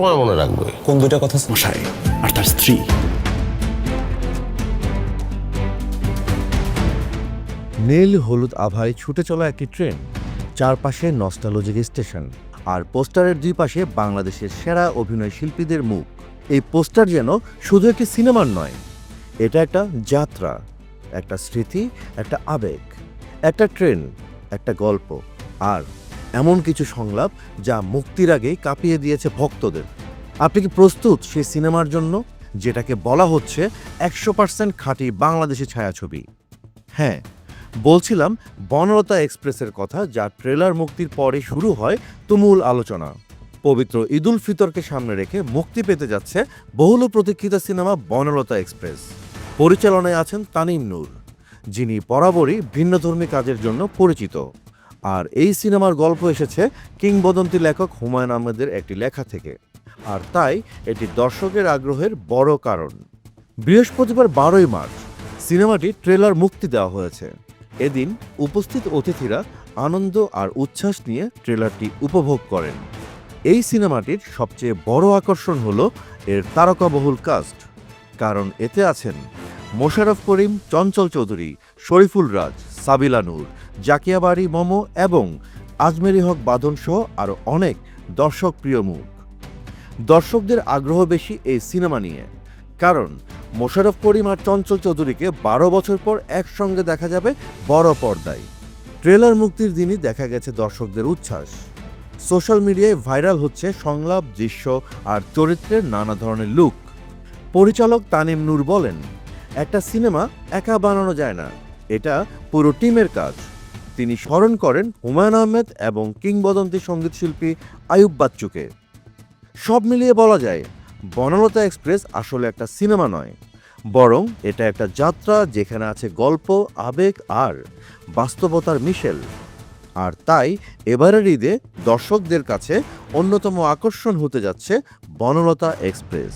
সময় মনে রাখবে। কোন দুইটা কথা? মশাই আর তার স্ত্রী। নীল হলুদ আভায় ছুটে চলা একটি ট্রেন, চারপাশে নস্টালজিক স্টেশন, আর পোস্টারের দুই পাশে বাংলাদেশের সেরা অভিনয় শিল্পীদের মুখ। এই পোস্টার যেন শুধু একটি সিনেমার নয়, এটা একটা যাত্রা, একটা স্মৃতি, একটা আবেগ, একটা ট্রেন, একটা গল্প, আর এমন কিছু সংলাপ যা মুক্তির আগেই কাঁপিয়ে দিয়েছে ভক্তদের। আপনি কি প্রস্তুত সেই সিনেমার জন্য, যেটাকে বলা হচ্ছে 100% খাঁটি বাংলাদেশি ছায়াছবি? হ্যাঁ, বলছিলাম বনলতা এক্সপ্রেসের কথা, যার ট্রেলার মুক্তির পরে শুরু হয় তুমুল আলোচনা। পবিত্র ঈদুল ফিতরকে সামনে রেখে মুক্তি পেতে যাচ্ছে বহুল প্রতীক্ষিত সিনেমা বনলতা এক্সপ্রেস। পরিচালনায় আছেন তানিম নূর, যিনি বরাবরই ভিন্নধর্মী কাজের জন্য পরিচিত। আর এই সিনেমার গল্প এসেছে কিংবদন্তি লেখক হুমায়ুন আহমেদের একটি লেখা থেকে, আর তাই এটি দর্শকের আগ্রহের বড় কারণ। বৃহস্পতিবার 12ই মার্চ সিনেমাটি ট্রেলার মুক্তি দেওয়া হয়েছে। এদিন উপস্থিত অতিথিরা আনন্দ আর উচ্ছ্বাস নিয়ে ট্রেলারটি উপভোগ করেন। এই সিনেমাটির সবচেয়ে বড় আকর্ষণ হল এর তারকাবহুল কাস্ট, কারণ এতে আছেন মোশাররফ করিম, চঞ্চল চৌধুরী, শরীফুল রাজ, সাবিলা নূর, জাকিয়া বাড়ি মমো এবং আজমেরি হক বাঁধন সহ আরও অনেক দর্শক প্রিয় মুখ। দর্শকদের আগ্রহ বেশি এই সিনেমা নিয়ে, কারণ মোশাররফ করিম আর চঞ্চল চৌধুরীকে 12 বছর পর একসঙ্গে দেখা যাবে বড় পর্দায়। ট্রেলার মুক্তির দিনই দেখা গেছে দর্শকদের উচ্ছ্বাস। সোশ্যাল মিডিয়ায় ভাইরাল হচ্ছে সংলাপ, দৃশ্য আর চরিত্রের নানা ধরনের লুক। পরিচালক তানিম নূর বলেন, একটা সিনেমা একা বানানো যায় না, এটা পুরো টিমের কাজ। তিনি স্মরণ করেন হুমায়ুন আহমেদ এবং কিংবদন্তি সঙ্গীতশিল্পী আয়ুব বাচ্চুকে। সব মিলিয়ে বলা যায় বনলতা এক্সপ্রেস আসলে একটা সিনেমা নয়, বরং এটা একটা যাত্রা, যেখানে আছে গল্প, আবেগ আর বাস্তবতার মিশেল। আর তাই এবারের ঈদে দর্শকদের কাছে অন্যতম আকর্ষণ হতে যাচ্ছে বনলতা এক্সপ্রেস।